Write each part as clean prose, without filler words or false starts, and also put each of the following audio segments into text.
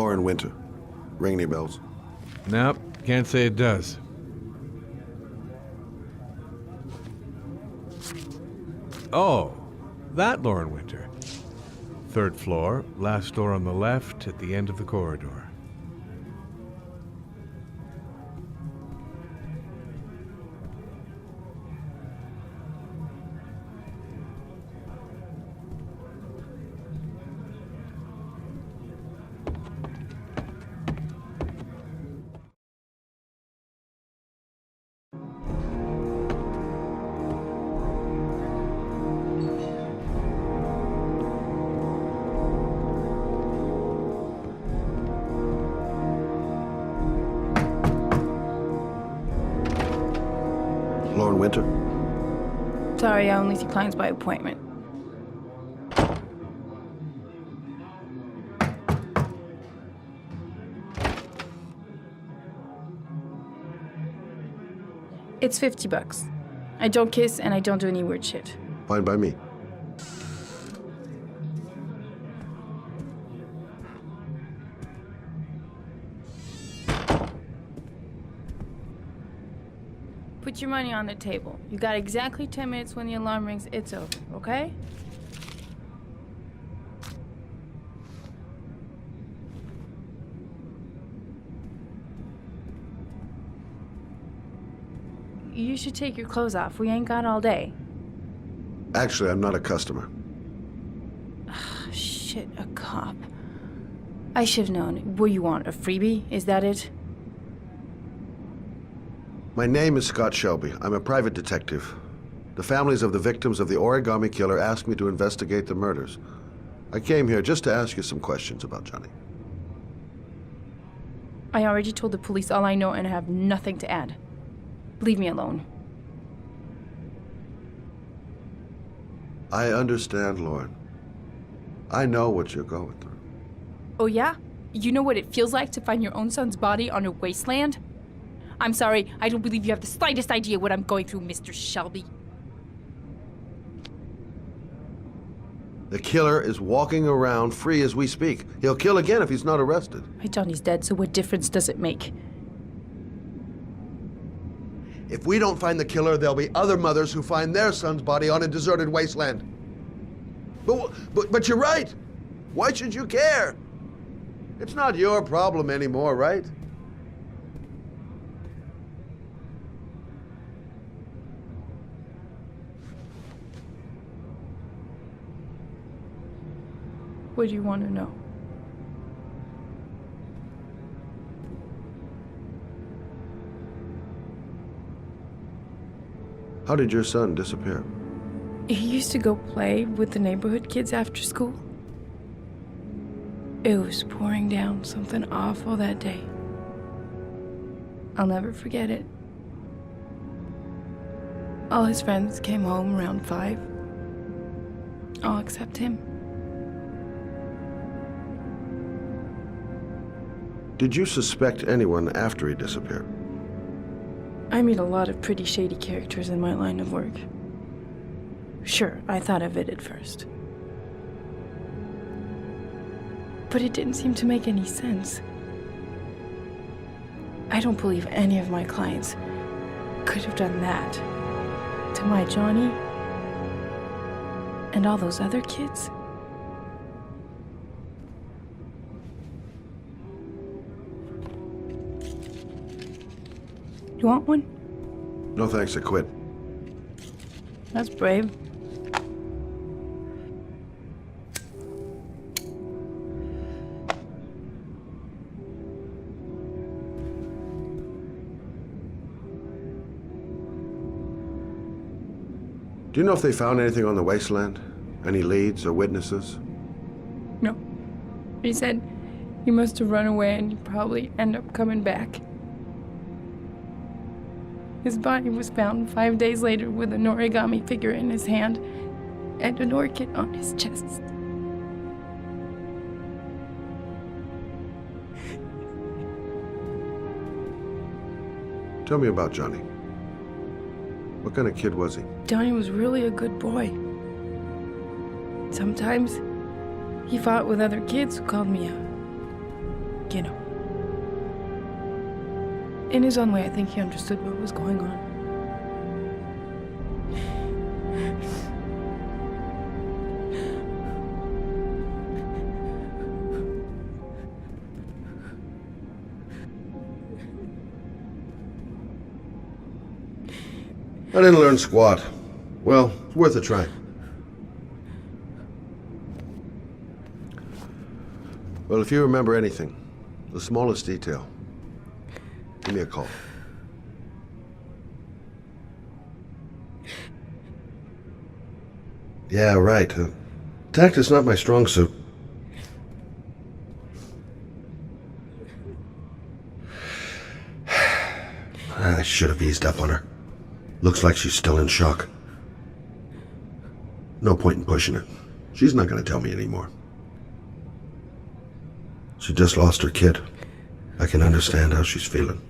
Lauren Winter. Ring any bells? Nope, can't say it does. Oh, that Lauren Winter. 3rd floor, last door on the left at the end of the corridor. Lauren Winter? Sorry, I only see clients by appointment. It's $50. I don't kiss and I don't do any weird shit. Fine by me. Put your money on the table. You got exactly 10 minutes. When the alarm rings, it's over, okay? You should take your clothes off. We ain't got all day. Actually, I'm not a customer. Shit, a cop. I should've known. What you want, a freebie? Is that it? My name is Scott Shelby. I'm a private detective. The families of the victims of the origami killer asked me to investigate the murders. I came here just to ask you some questions about Johnny. I already told the police all I know and I have nothing to add. Leave me alone. I understand, Lauren. I know what you're going through. Oh yeah? You know what it feels like to find your own son's body on a wasteland? I'm sorry, I don't believe you have the slightest idea what I'm going through, Mr. Shelby. The killer is walking around free as we speak. He'll kill again if he's not arrested. My Johnny's dead, so what difference does it make? If we don't find the killer, there'll be other mothers who find their son's body on a deserted wasteland. But you're right. Why should you care? It's not your problem anymore, right? What do you want to know? How did your son disappear? He used to go play with the neighborhood kids after school. It was pouring down something awful that day. I'll never forget it. All his friends came home around 5. All except him. Did you suspect anyone after he disappeared? I meet a lot of pretty shady characters in my line of work. Sure, I thought of it at first. But it didn't seem to make any sense. I don't believe any of my clients could have done that to my Johnny and all those other kids. You want one? No thanks, I quit. That's brave. Do you know if they found anything on the wasteland? Any leads or witnesses? No. He said he must have run away and he'd probably end up coming back. His body was found 5 days later with an origami figure in his hand and an orchid on his chest. Tell me about Johnny. What kind of kid was he? Johnny was really a good boy. Sometimes he fought with other kids who called me out. In his own way, I think he understood what was going on. I didn't learn squat. Well, it's worth a try. Well, if you remember anything, the smallest detail, give me a call. Yeah, right. Tact is not my strong suit. I should have eased up on her. Looks like she's still in shock. No point in pushing it. She's not going to tell me anymore. She just lost her kid. I can understand how she's feeling.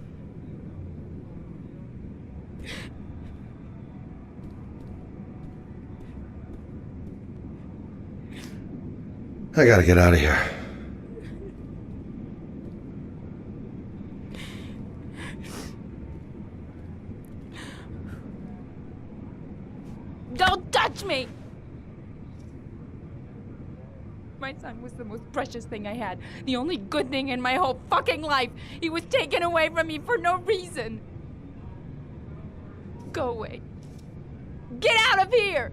I gotta get out of here. Don't touch me! My son was the most precious thing I had. The only good thing in my whole fucking life. He was taken away from me for no reason. Go away. Get out of here!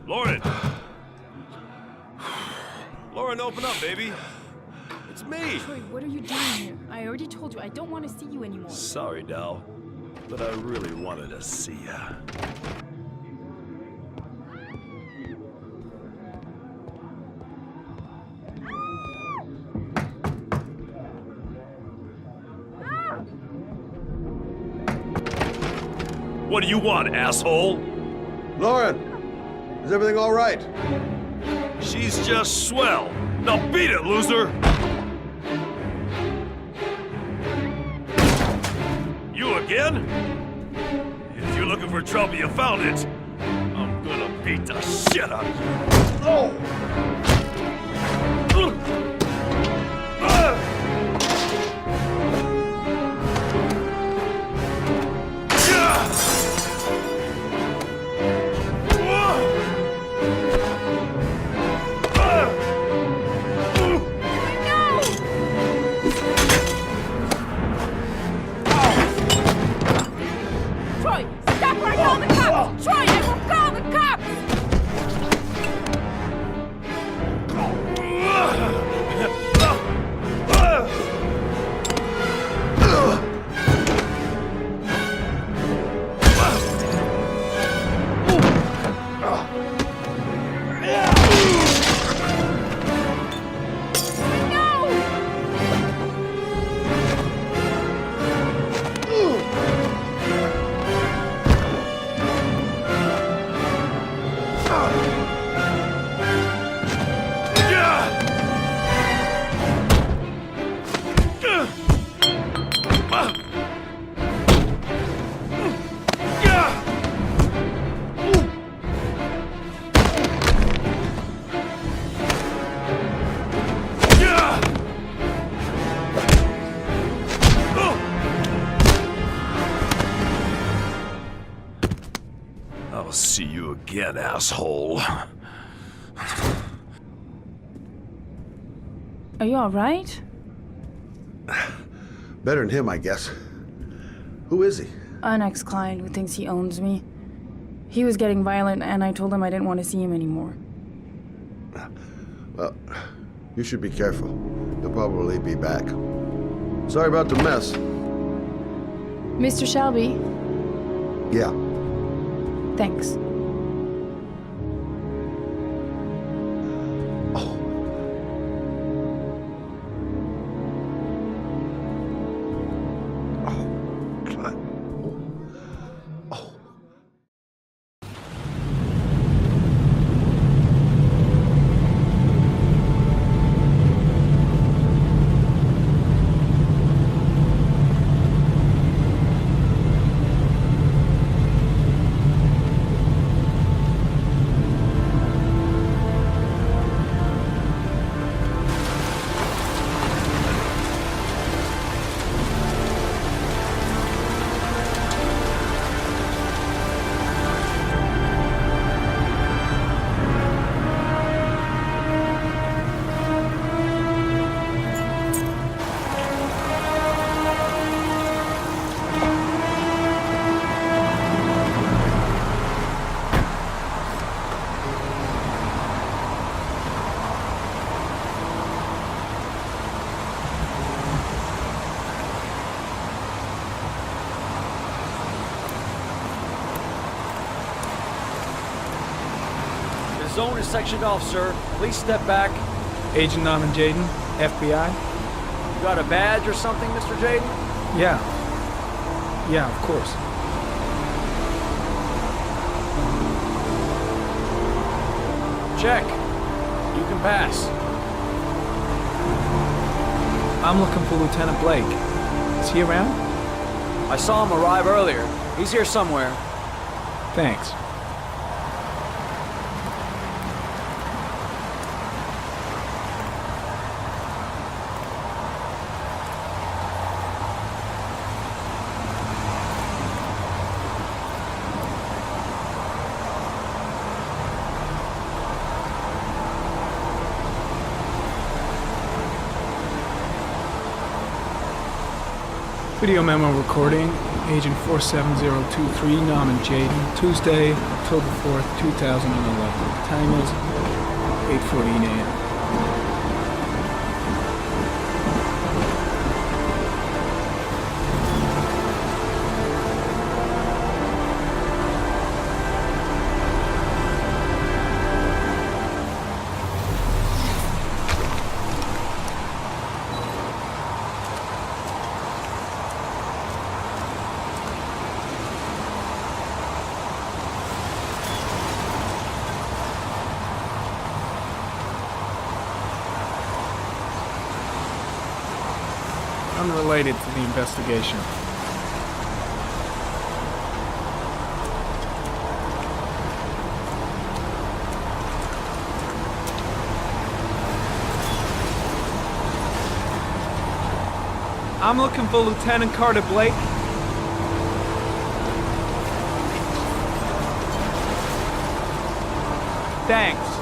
Lauren! Lauren, open up, baby. It's me. Troy, what are you doing here? I already told you I don't want to see you anymore. Sorry, Dal, but I really wanted to see ya. What do you want, asshole? Lauren, is everything all right? She's just swell. Now beat it, loser! You again? If you're looking for trouble, you found it. I'm gonna beat the shit out of you. Oh! Troy, stop or I call the cops! Troy, I will call the cops! I'll see you again, asshole. Are you alright? Better than him, I guess. Who is he? An ex-client who thinks he owns me. He was getting violent, and I told him I didn't want to see him anymore. Well, you should be careful. He'll probably be back. Sorry about the mess. Mr. Shelby, Yeah. thanks. The zone is sectioned off, sir. Please step back. Agent Norman Jaden, FBI? You got a badge or something, Mr. Jaden? Yeah. Yeah, of course. Check. You can pass. I'm looking for Lieutenant Blake. Is he around? I saw him arrive earlier. He's here somewhere. Thanks. Video memo recording, Agent 47023, Norman Jaden, Tuesday, October 4th, 2011. Time is 8:14 a.m. Unrelated to the investigation. I'm looking for Lieutenant Carter Blake. Thanks.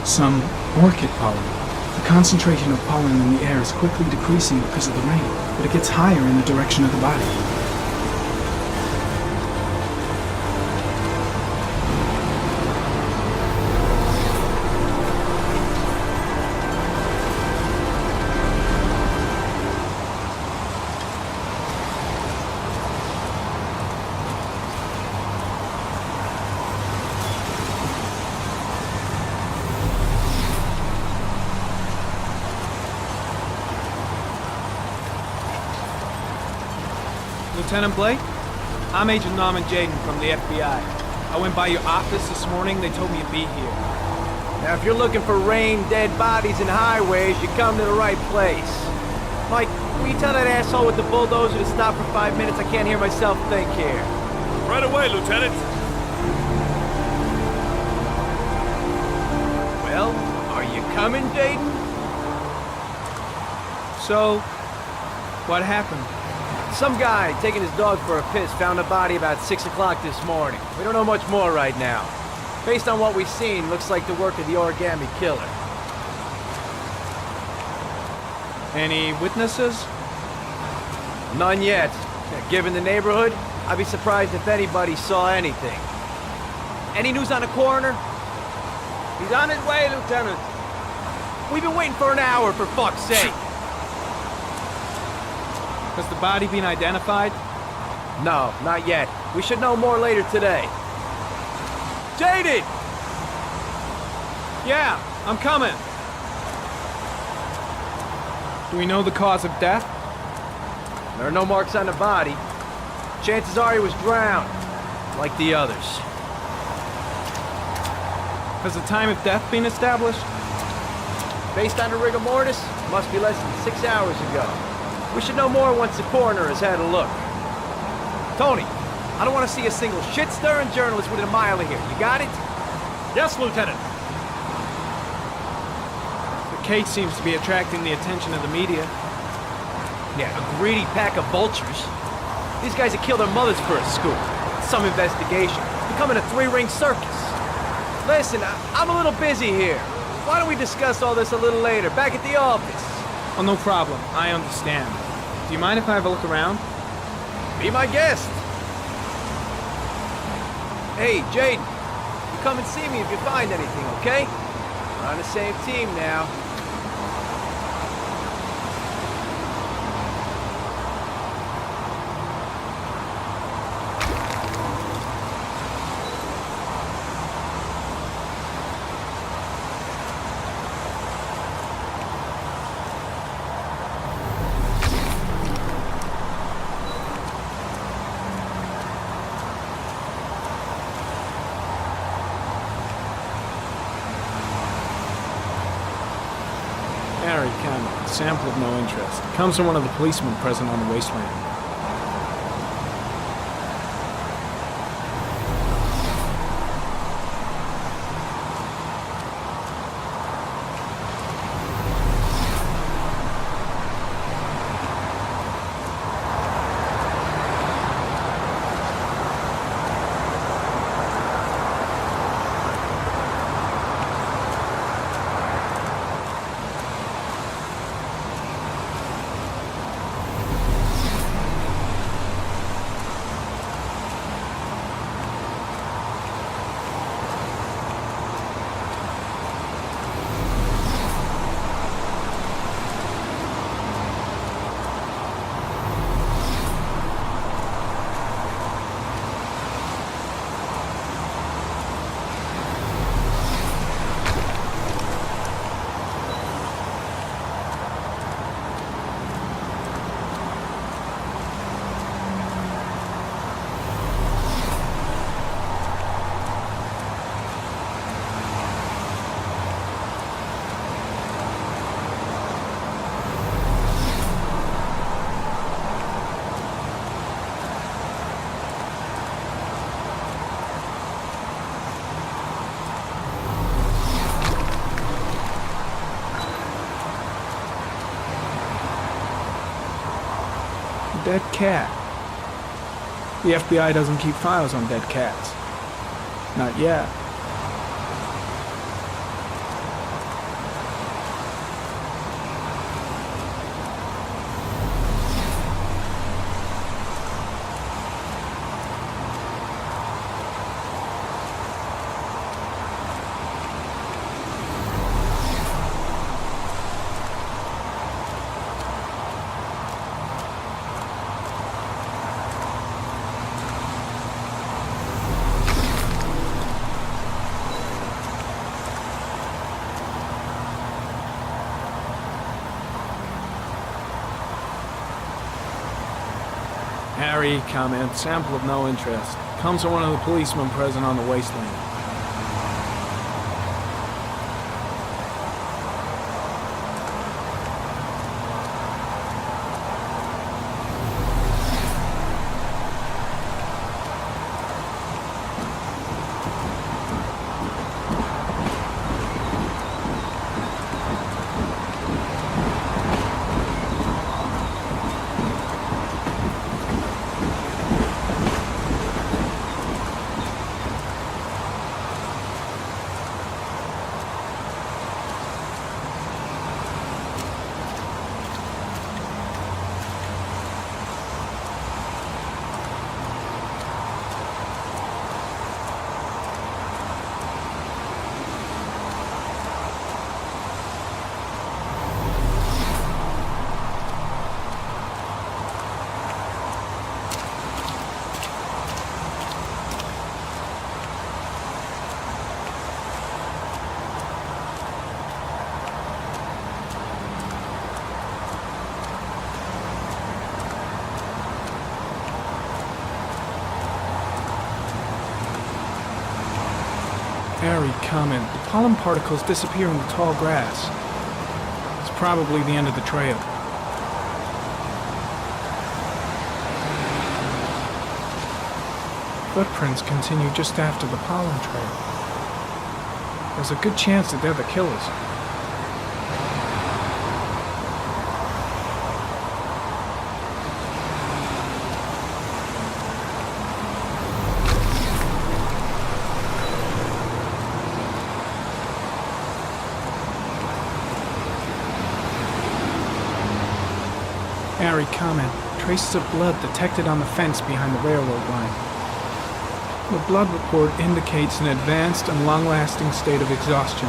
Some orchid pollen. The concentration of pollen in the air is quickly decreasing because of the rain, but it gets higher in the direction of the body. Lieutenant Blake? I'm Agent Norman Jaden from the FBI. I went by your office this morning. They told me you'd be here. Now, if you're looking for rain, dead bodies, and highways, you come to the right place. Mike, will you tell that asshole with the bulldozer to stop for 5 minutes? I can't hear myself think here. Right away, Lieutenant. Well, are you coming, Jaden? So, what happened? Some guy taking his dog for a piss found a body about 6 o'clock this morning. We don't know much more right now. Based on what we've seen, looks like the work of the origami killer. Any witnesses? None yet. Given the neighborhood, I'd be surprised if anybody saw anything. Any news on the coroner? He's on his way, Lieutenant. We've been waiting for an hour, for fuck's sake. Has the body been identified? No, not yet. We should know more later today. Jaded! Yeah, I'm coming. Do we know the cause of death? There are no marks on the body. Chances are he was drowned, like the others. Has the time of death been established? Based on the rigor mortis, must be less than 6 hours ago. We should know more once the coroner has had a look. Tony, I don't want to see a single shit-stirring journalist within a mile of here. You got it? Yes, Lieutenant. The case seems to be attracting the attention of the media. Yeah, a greedy pack of vultures. These guys have killed their mothers for a scoop. Some investigation. Becoming a three-ring circus. Listen, I'm a little busy here. Why don't we discuss all this a little later, back at the office? Oh, no problem. I understand. Do you mind if I have a look around? Be my guest. Hey, Jaden, you come and see me if you find anything, okay? We're on the same team now. Sample of no interest. Comes from one of the policemen present on the wasteland. Dead cat. The FBI doesn't keep files on dead cats. Not yet. Harry, comment, sample of no interest. Comes from one of the policemen present on the wasteland. Airy comment. The pollen particles disappear in the tall grass. It's probably the end of the trail. Footprints continue just after the pollen trail. There's a good chance that they're the killers. Airy comment. Traces of blood detected on the fence behind the railroad line. The blood report indicates an advanced and long-lasting state of exhaustion.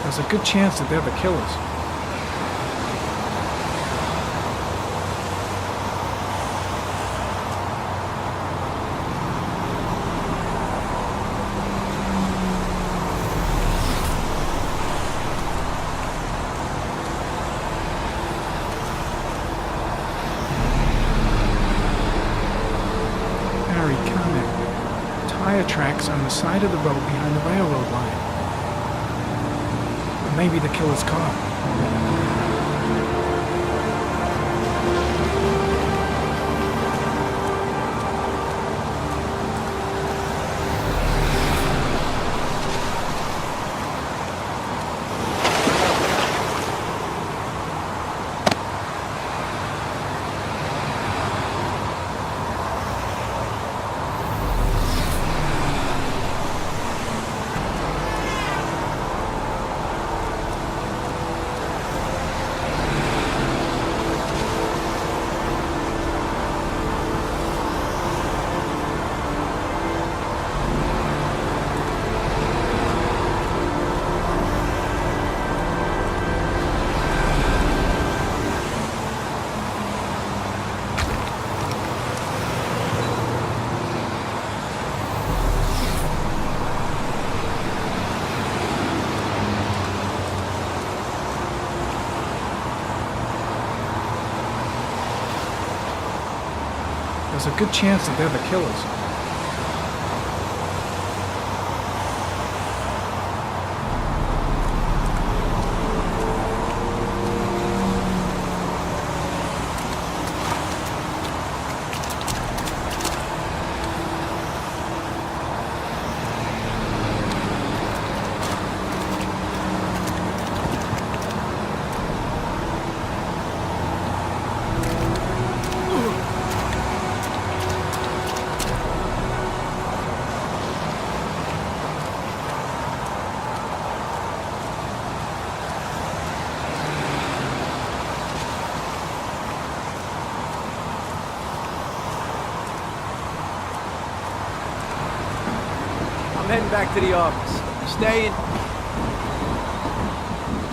There's a good chance that they're the killers. Harry, comment. Tire tracks on the side of the road behind the railroad line. Maybe the killer's car. There's a good chance that they're the killers. I'm heading back to the office. Staying?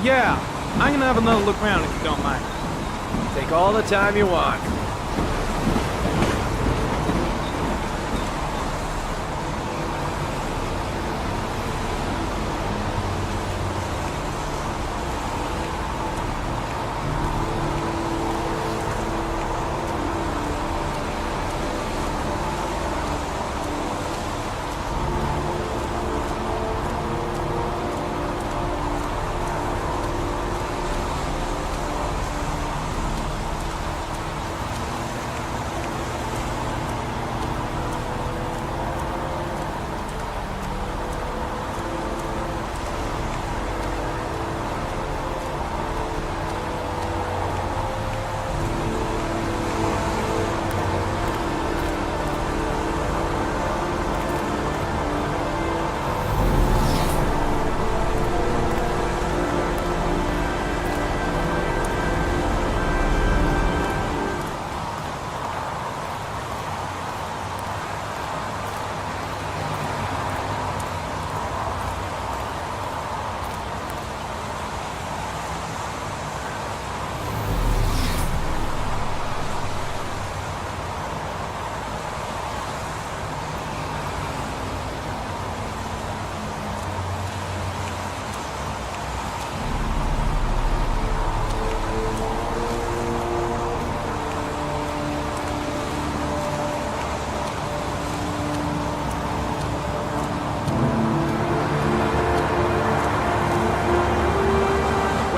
Yeah, I'm gonna have another look around if you don't mind. Take all the time you want.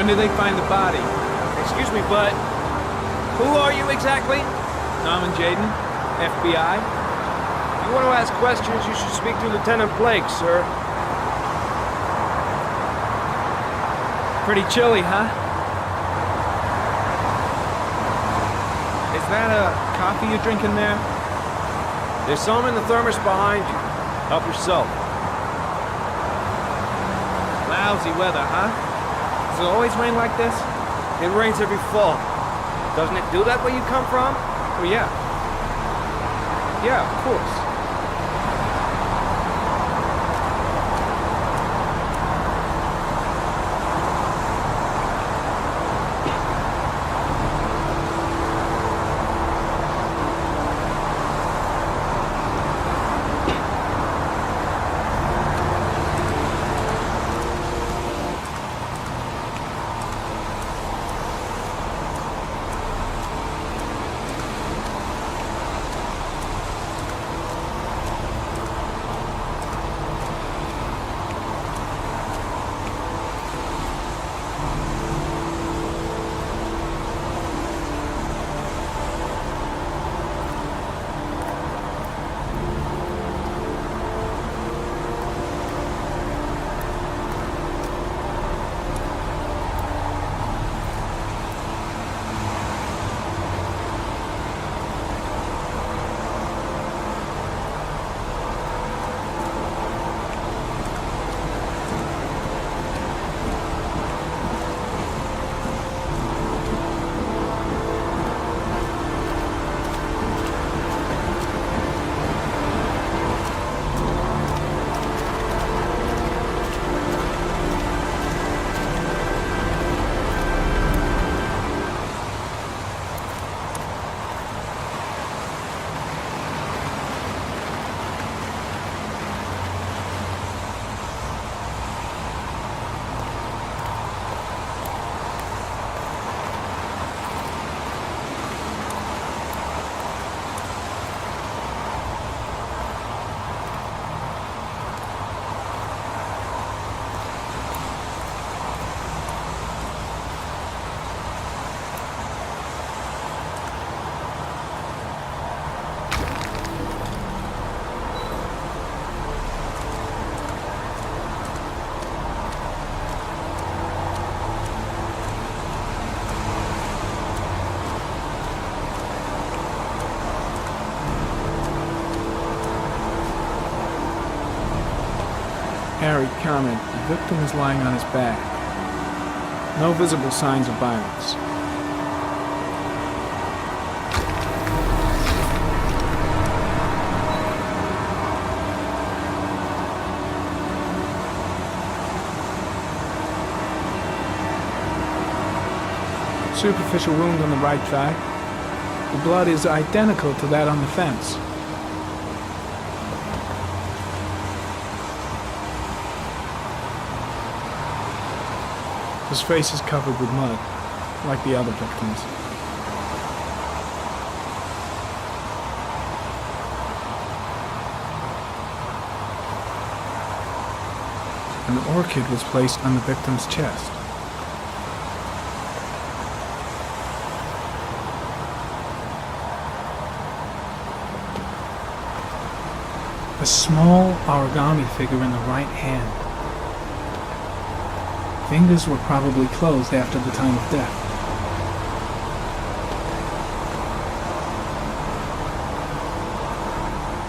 did they find the body? Excuse me, but who are you exactly? Norman Jaden, FBI. If you want to ask questions, you should speak to Lieutenant Blake, sir. Pretty chilly, huh? Is that a coffee you're drinking there? There's some in the thermos behind you. Help yourself. Lousy weather, huh? Does it always rain like this? It rains every fall. Doesn't it do that where you come from? Oh, yeah. Yeah, of course. Harry, comment. The victim is lying on his back. No visible signs of violence. Superficial wound on the right thigh. The blood is identical to that on the fence. His face is covered with mud, like the other victims. An orchid was placed on the victim's chest. A small origami figure in the right hand. Fingers were probably closed after the time of death.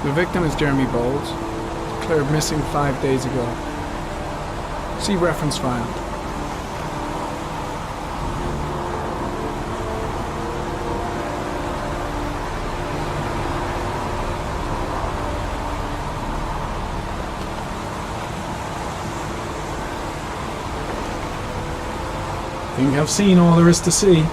The victim is Jeremy Bowles, declared missing 5 days ago. See reference file. I think I've seen all there is to see.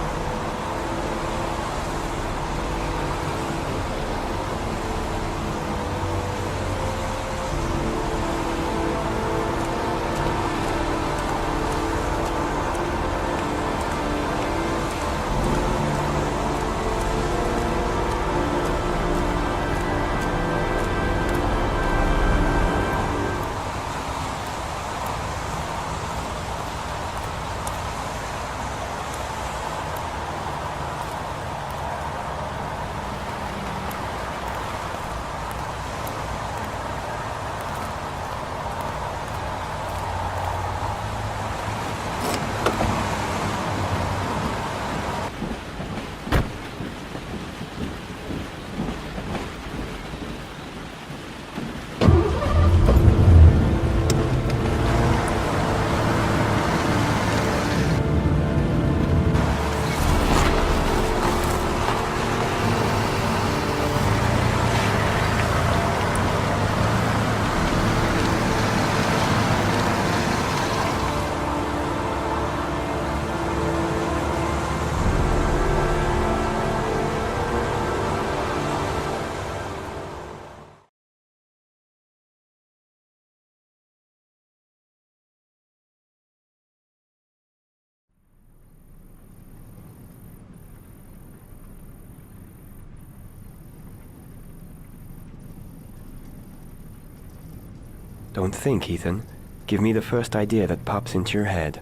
Don't think, Ethan. Give me the first idea that pops into your head.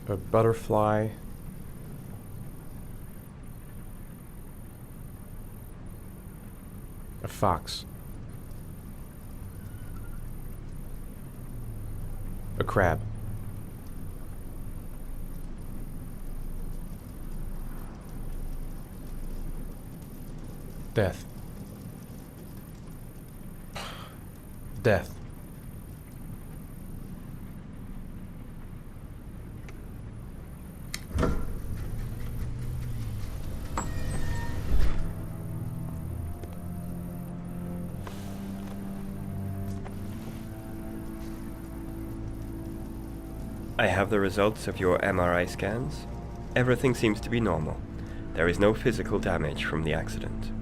A butterfly. A fox. A crab. Death. Death. I have the results of your MRI scans. Everything seems to be normal. There is no physical damage from the accident.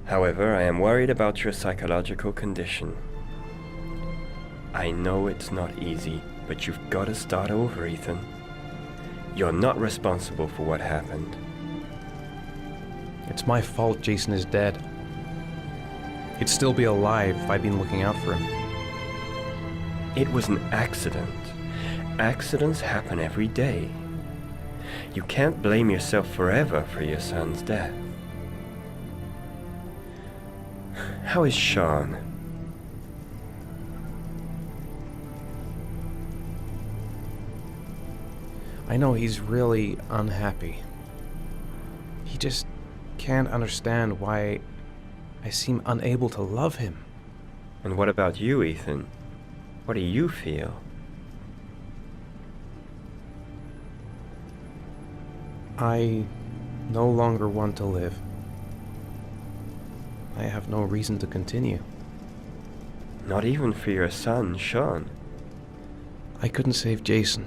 However, I am worried about your psychological condition. I know it's not easy, but you've got to start over, Ethan. You're not responsible for what happened. It's my fault Jason is dead. He'd still be alive if I'd been looking out for him. It was an accident. Accidents happen every day. You can't blame yourself forever for your son's death. How is Sean? I know he's really unhappy. He just can't understand why I seem unable to love him. And what about you, Ethan? What do you feel? I no longer want to live. I have no reason to continue. Not even for your son, Sean. I couldn't save Jason.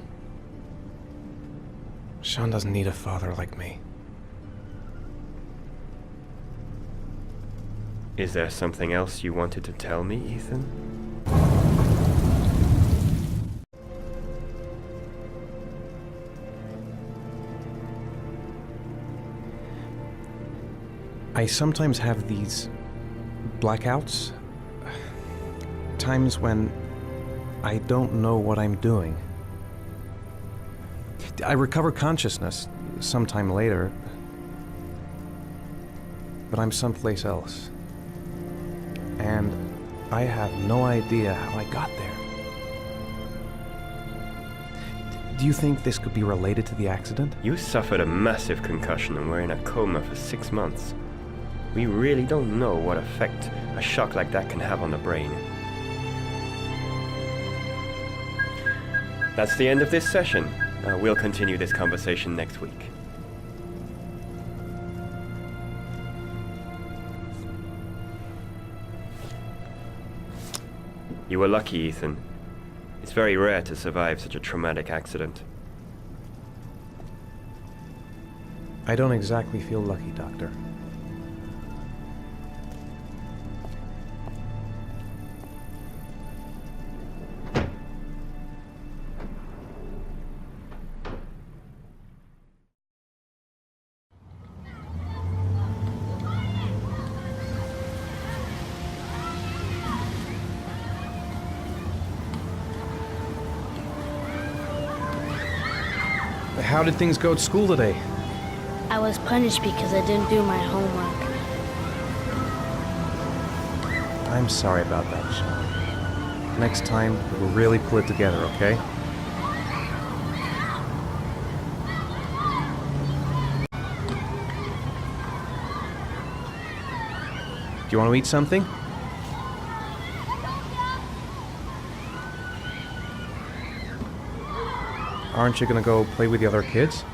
Sean doesn't need a father like me. Is there something else you wanted to tell me, Ethan? I sometimes have these blackouts. Times when I don't know what I'm doing. I recover consciousness sometime later, but I'm someplace else. And I have no idea how I got there. Do you think this could be related to the accident? You suffered a massive concussion and were in a coma for 6 months. We really don't know what effect a shock like that can have on the brain. That's the end of this session. We'll continue this conversation next week. You were lucky, Ethan. It's very rare to survive such a traumatic accident. I don't exactly feel lucky, Doctor. How did things go at school today? I was punished because I didn't do my homework. I'm sorry about that, Sean. Next time, we'll really pull it together, okay? Do you want to eat something? Aren't you gonna go play with the other kids?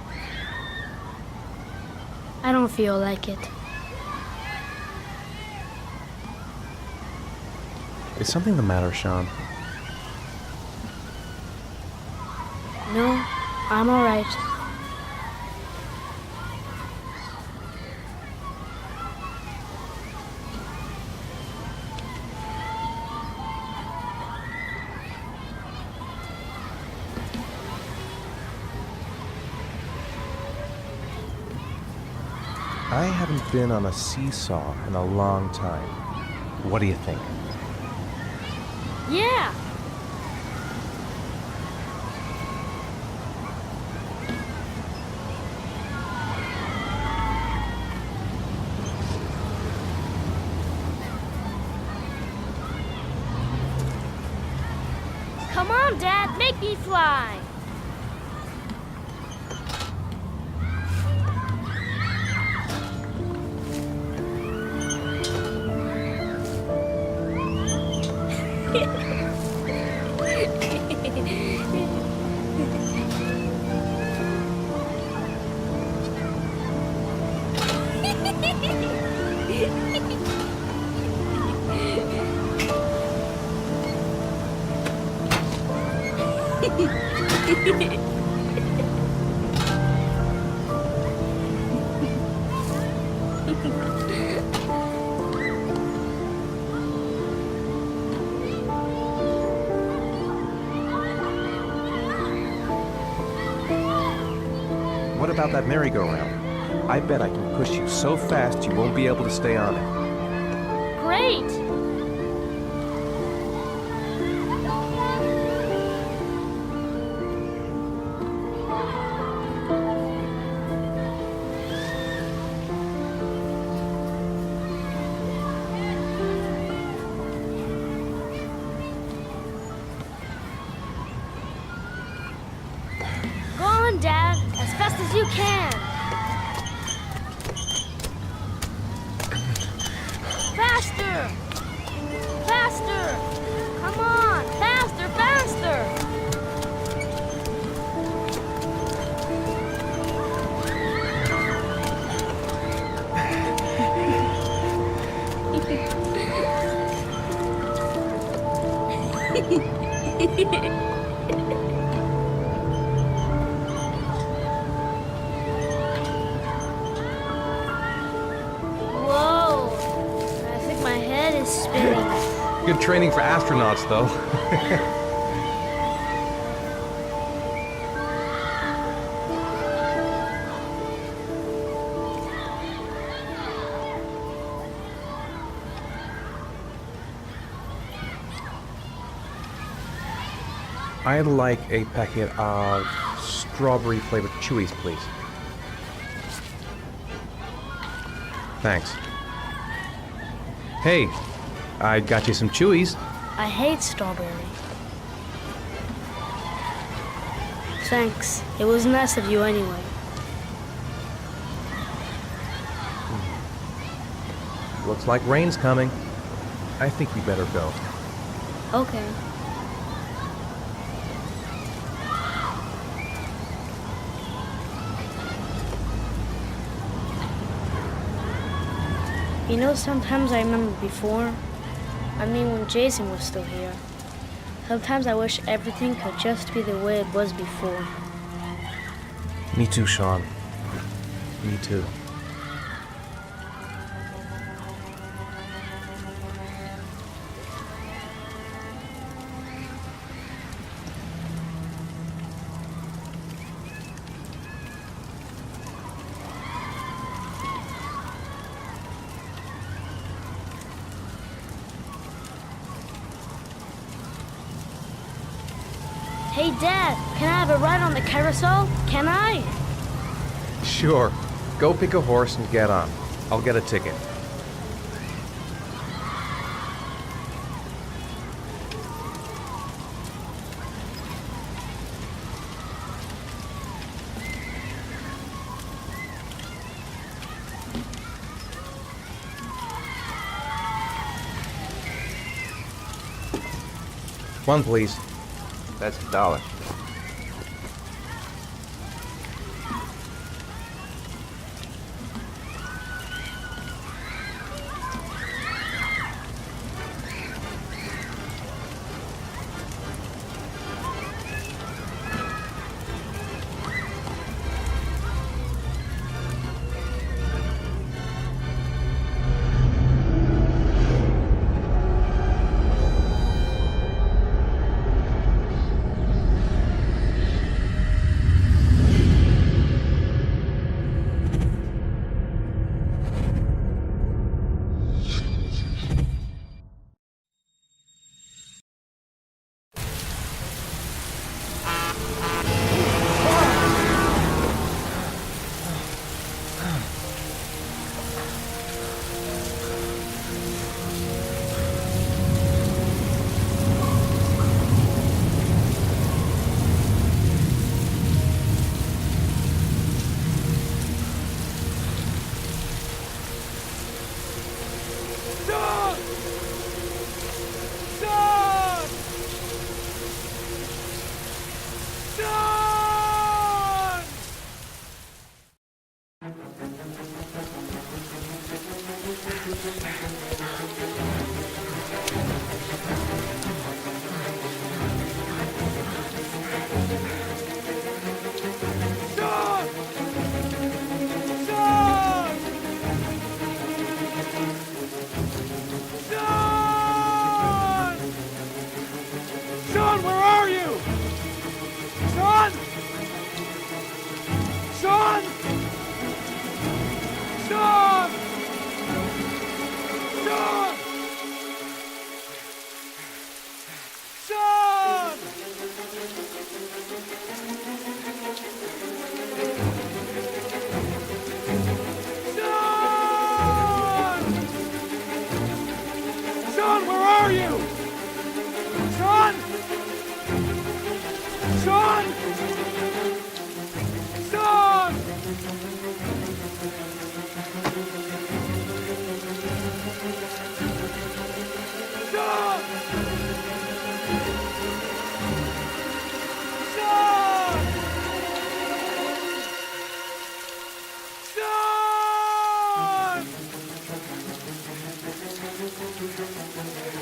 I don't feel like it. Is something the matter, Sean? No, I'm alright. I haven't been on a seesaw in a long time. What do you think? Yeah. Come on, Dad, make me fly. What about that merry-go-round? I bet I can push you so fast you won't be able to stay on it. Great. Go on, Dad, as fast as you can. Faster! Faster! Come on! Faster, faster! Whoa! I think my head is spinning. Good training for astronauts, though. I'd like a packet of strawberry-flavored Chewies, please. Thanks. Hey, I got you some Chewies. I hate strawberry. Thanks. It was nice of you anyway. Looks like rain's coming. I think we better go. Okay. You know, sometimes I remember before. I mean, when Jason was still here. Sometimes I wish everything could just be the way it was before. Me too, Sean. Me too. Hey, Dad, can I have a ride on the carousel? Can I? Sure. Go pick a horse and get on. I'll get a ticket. One, please. That's $1. Sean, where are you? Sean! Sean! Sean! Sean! Sean! Sean! Sean, where are you? Sean! Sean! Sean! Sean! Sean! Sean!